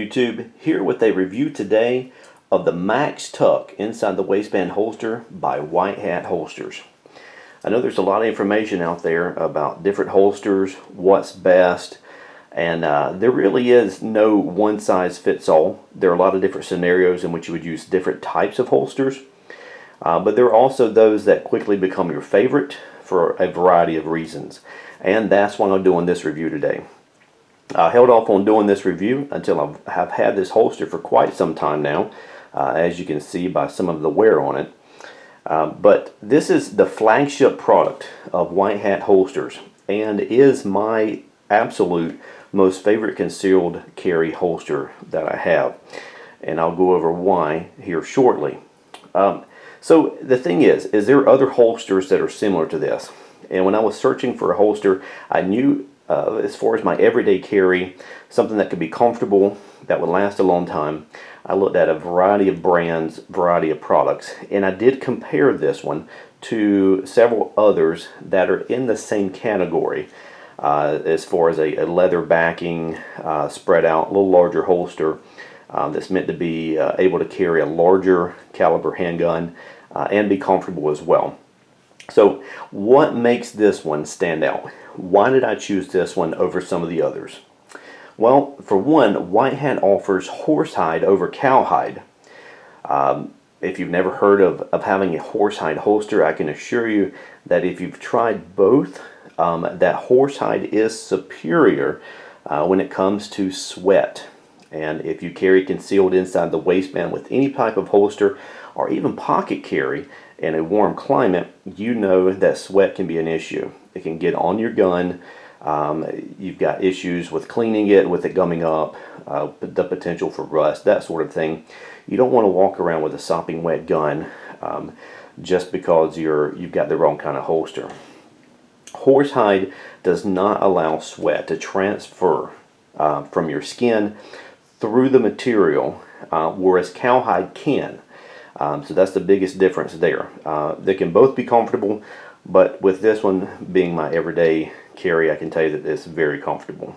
YouTube, here with a review today of the Max Tuck inside the waistband holster by White Hat Holsters. I know there's a lot of information out there about different holsters, what's best, and there really is no one size fits all. There are a lot of different scenarios in which you would use different types of holsters, but there are also those that quickly become your favorite for a variety of reasons, and that's why I'm doing this review today. I held off on doing this review until I have had this holster for quite some time now, as you can see by some of the wear on it. But this is the flagship product of White Hat Holsters and is my absolute most favorite concealed carry holster that I have. And I'll go over why here shortly. So the thing is there other holsters that are similar to this? And when I was searching for a holster, I knew as far as my everyday carry, something that could be comfortable, that would last a long time, I looked at a variety of brands, variety of products, and I did compare this one to several others that are in the same category as far as a leather backing, spread out, a little larger holster that's meant to be able to carry a larger caliber handgun and be comfortable as well. So what makes this one stand out? Why did I choose this one over some of the others? Well, for one, White Hat offers horsehide over cowhide. If you've never heard of having a horsehide holster, I can assure you that if you've tried both, that horsehide is superior when it comes to sweat. And if you carry concealed inside the waistband with any type of holster or even pocket carry in a warm climate, you know that sweat can be an issue. It can get on your gun. You've got issues with cleaning it, with it gumming up, the potential for rust, that sort of thing. You don't want to walk around with a sopping wet gun just because you've got the wrong kind of holster. Horsehide does not allow sweat to transfer from your skin through the material, whereas cowhide can. So that's the biggest difference there. They can both be comfortable, but with this one being my everyday carry, I can tell you that it's very comfortable.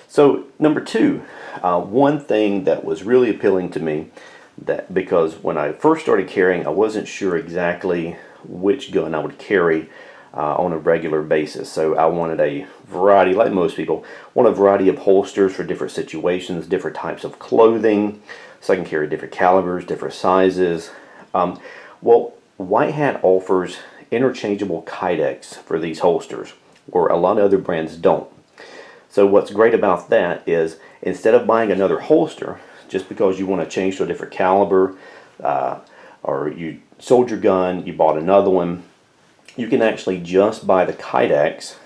So number two, one thing that was really appealing to me, that because when I first started carrying, I wasn't sure exactly which gun I would carry on a regular basis. So I wanted a variety, like most people, want a variety of holsters for different situations, different types of clothing, so I can carry different calibers, different sizes. Well, White Hat offers interchangeable kydex for these holsters, where a lot of other brands don't. So what's great about that is instead of buying another holster just because you want to change to a different caliber, or you sold your gun, you bought another one, you can actually just buy the kydex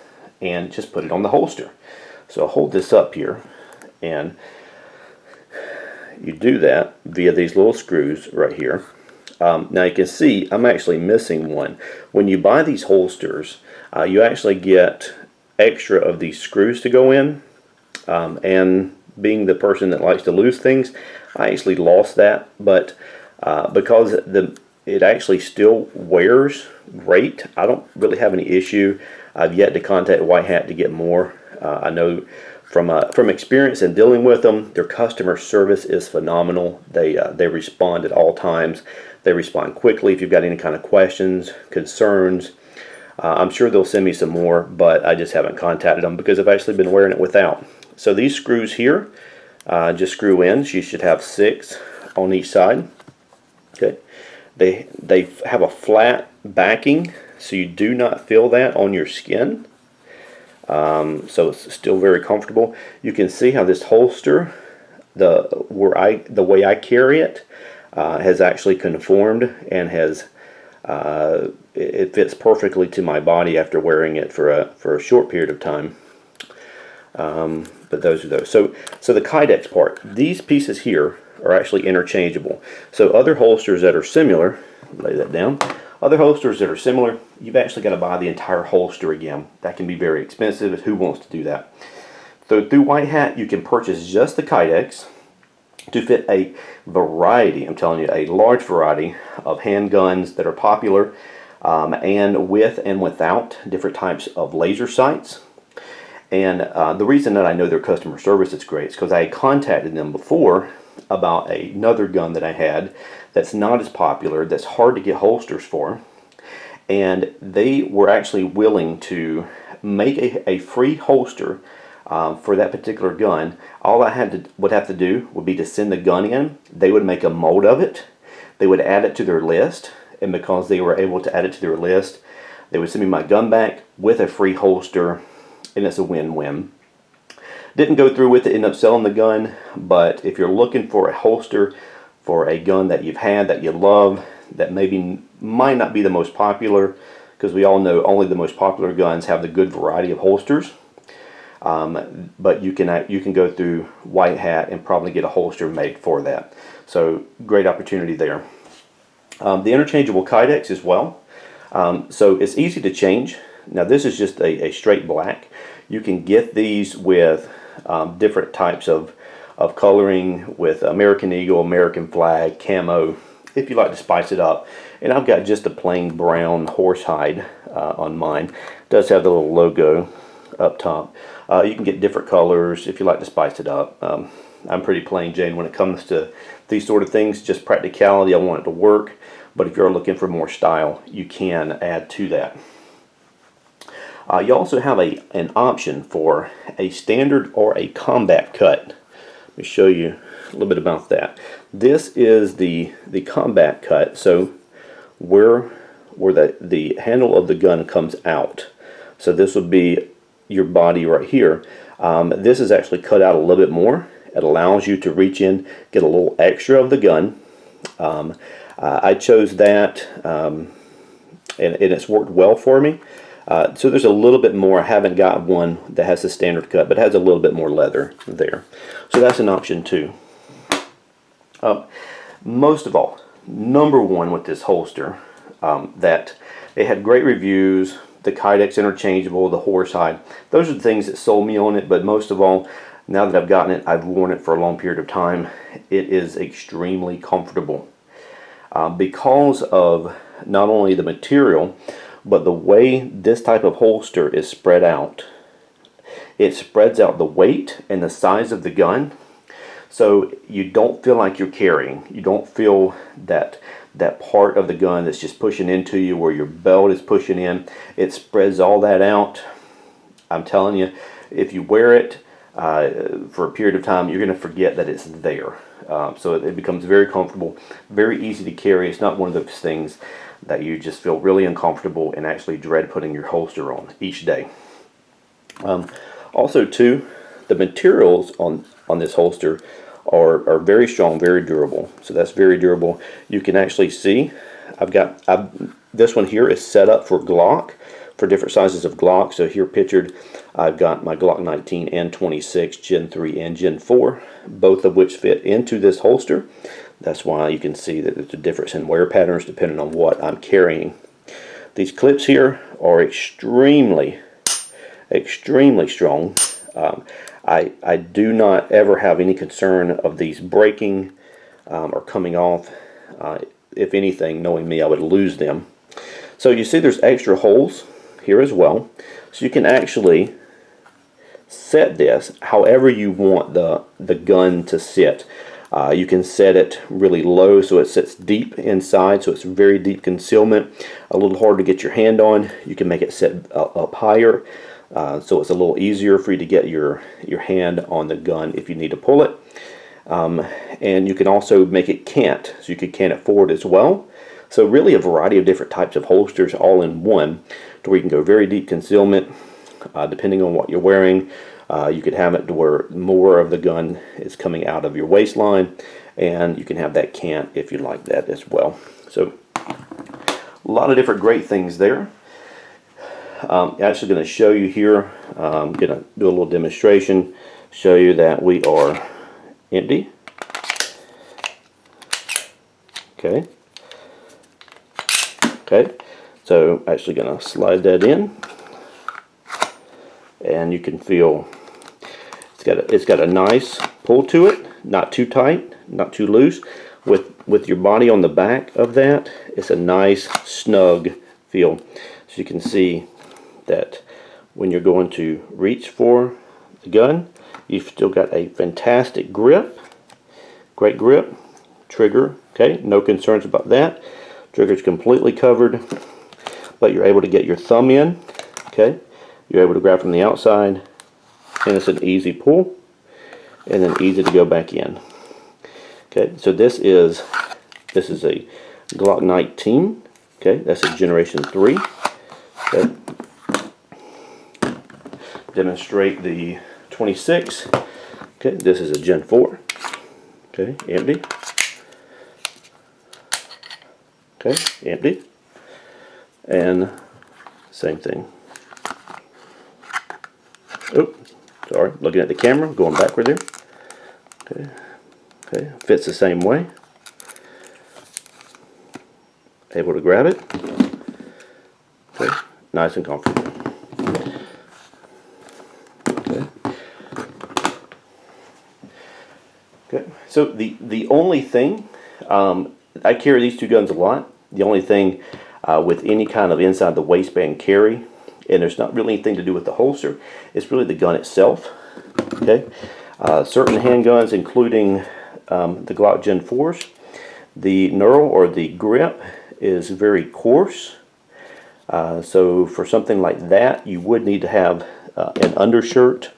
and just put it on the holster. So I'll hold this up here, and you do that via these little screws right here. Now you can see I'm actually missing one. When you buy these holsters, you actually get extra of these screws to go in, and being the person that likes to lose things, I actually lost that, but because it actually still wears great, I don't really have any issue. I've yet to contact White Hat to get more. I know from experience in dealing with them, their customer service is phenomenal. They respond at all times. They respond quickly if you've got any kind of questions, concerns. I'm sure they'll send me some more, but I just haven't contacted them because I've actually been wearing it without. So these screws here just screw in. You should have 6 on each side. Okay. They have a flat backing, so you do not feel that on your skin. So it's still very comfortable. You can see how this holster, the way I carry it, has actually conformed and has it fits perfectly to my body after wearing it for a short period of time. But those are those. So the kydex part, these pieces here are actually interchangeable. So other holsters that are similar, lay that down. Other holsters that are similar, you've actually got to buy the entire holster again. That can be very expensive. Who wants to do that? So through White Hat, you can purchase just the kydex to fit a variety, I'm telling you, a large variety of handguns that are popular, and with and without different types of laser sights. And the reason that I know their customer service is great is because I had contacted them before about another gun that I had that's not as popular, that's hard to get holsters for. And they were actually willing to make a free holster for that particular gun. All I would have to do would be to send the gun in. They would make a mold of it. They would add it to their list. And because they were able to add it to their list, they would send me my gun back with a free holster. And it's a win-win. Didn't go through with it, ended up selling the gun. But if you're looking for a holster for a gun that you've had, that you love, that maybe might not be the most popular, because we all know only the most popular guns have the good variety of holsters. But you can go through White Hat and probably get a holster made for that. So great opportunity there. The interchangeable Kydex as well. So it's easy to change. Now this is just a straight black. You can get these with different types of coloring, with American Eagle, American flag, camo, if you like to spice it up. And I've got just a plain brown horsehide on mine. It does have the little logo up top. You can get different colors if you like to spice it up. I'm pretty plain Jane when it comes to these sort of things. Just practicality, I want it to work. But if you're looking for more style, you can add to that. You also have an option for a standard or a combat cut. Let me show you a little bit about that. This is the combat cut. So where the handle of the gun comes out. So this would be your body right here. This is actually cut out a little bit more. It allows you to reach in, get a little extra of the gun. I chose that, and it's worked well for me. So there's a little bit more. I haven't got one that has the standard cut, but it has a little bit more leather there. So that's an option too. Most of all, number one with this holster, that it had great reviews, the Kydex interchangeable, the horsehide. Those are the things that sold me on it, but most of all, now that I've gotten it, I've worn it for a long period of time. It is extremely comfortable. Because of not only the material, but the way this type of holster is spread out. It spreads out the weight and the size of the gun, so you don't feel like you're carrying. You don't feel that part of the gun that's just pushing into you, where your belt is pushing in. It spreads all that out. I'm telling you, if you wear it for a period of time, you're going to forget that it's there. So it becomes very comfortable, very easy to carry. It's not one of those things that you just feel really uncomfortable and actually dread putting your holster on each day. Also too, the materials on this holster are very strong, very durable. So that's very durable. You can actually see this one here is set up for Glock, for different sizes of Glock. So here pictured, I've got my Glock 19 and 26, Gen 3 and Gen 4, both of which fit into this holster. That's why you can see that there's a difference in wear patterns depending on what I'm carrying. These clips here are extremely strong. I do not ever have any concern of these breaking or coming off. If anything, knowing me, I would lose them. So you see there's extra holes here as well. So you can actually set this however you want the gun to sit. You can set it really low so it sits deep inside, so it's very deep concealment, a little hard to get your hand on. You can make it sit up higher, so it's a little easier for you to get your hand on the gun if you need to pull it. And you can also make it cant, so you could cant it forward as well. So really a variety of different types of holsters all in one, to where you can go very deep concealment, depending on what you're wearing. You could have it to where more of the gun is coming out of your waistline, and you can have that cant if you like that as well. So a lot of different great things there. I'm actually going to show you here. I'm going to do a little demonstration, show you that we are empty. Okay. Okay. So actually going to slide that in, and you can feel it's got a nice pull to it, not too tight, not too loose. With your body on the back of that, it's a nice snug feel. So you can see that when you're going to reach for the gun. You've still got a fantastic grip, great grip. Trigger, okay, no concerns about that. Trigger's completely covered, but you're able to get your thumb in, okay. You're able to grab from the outside, and it's an easy pull, and then easy to go back in. Okay, so this is a Glock 19. Okay, that's a Generation 3. Okay. Demonstrate the 26. Okay, this is a Gen 4. Okay, empty. Okay, empty. And same thing. Oh, sorry, looking at the camera, going backward there. Okay, okay, fits the same way. Able to grab it. Okay, nice and comfortable. Okay. Okay, so the only thing, I carry these two guns a lot. The only thing with any kind of inside the waistband carry, and there's not really anything to do with the holster, it's really the gun itself. Okay, certain handguns, including the Glock Gen 4s, the knurl or the grip is very coarse. So for something like that, you would need to have an undershirt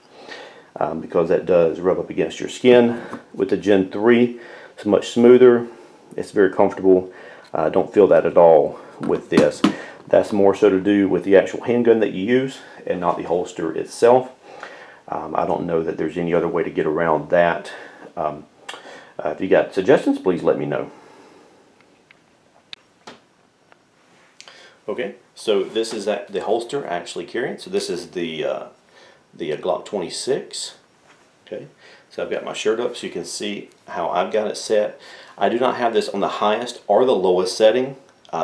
because that does rub up against your skin. With the Gen 3, it's much smoother. It's very comfortable. Don't feel that at all with this. That's more so to do with the actual handgun that you use and not the holster itself. I don't know that there's any other way to get around that. If you got suggestions, please let me know. Okay, so this is the holster actually carrying. So this is the Glock 26. Okay, so I've got my shirt up so you can see how I've got it set. I do not have this on the highest or the lowest setting,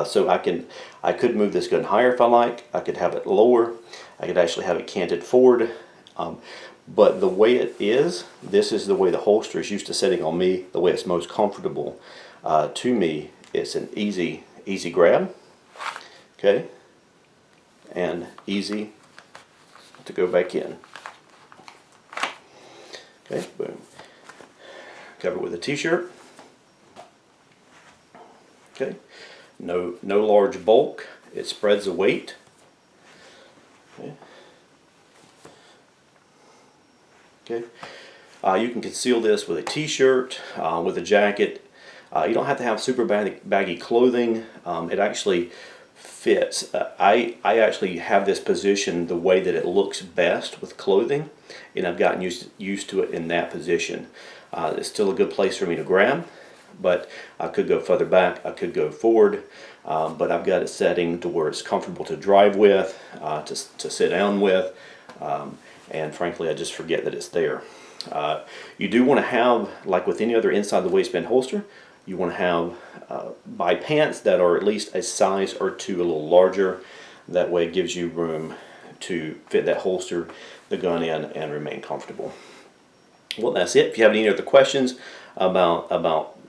so I could move this gun higher if I like. I could have it lower. I could actually have it canted forward. But the way it is, this is the way the holster is used to setting on me. The way it's most comfortable to me. It's an easy grab. Okay, and easy to go back in. Okay, boom. Cover it with a t-shirt. Okay, no large bulk. It spreads the weight. Okay. Okay. You can conceal this with a t-shirt, with a jacket. You don't have to have super baggy clothing. It actually fits. I actually have this position the way that it looks best with clothing, and I've gotten used to it in that position. It's still a good place for me to grab, but I could go further back, I could go forward, but I've got it setting to where it's comfortable to drive with, to sit down with, and frankly I just forget that it's there. You do want to have, like with any other inside the waistband holster, you want to have buy pants that are at least a size or two a little larger. That way it gives you room to fit that holster, the gun in, and remain comfortable. Well, that's it. If you have any other questions about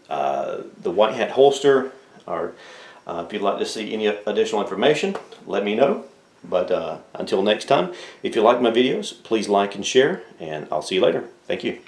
the White Hat holster, or if you'd like to see any additional information, let me know. But until next time, if you like my videos, please like and share, and I'll see you later. Thank you.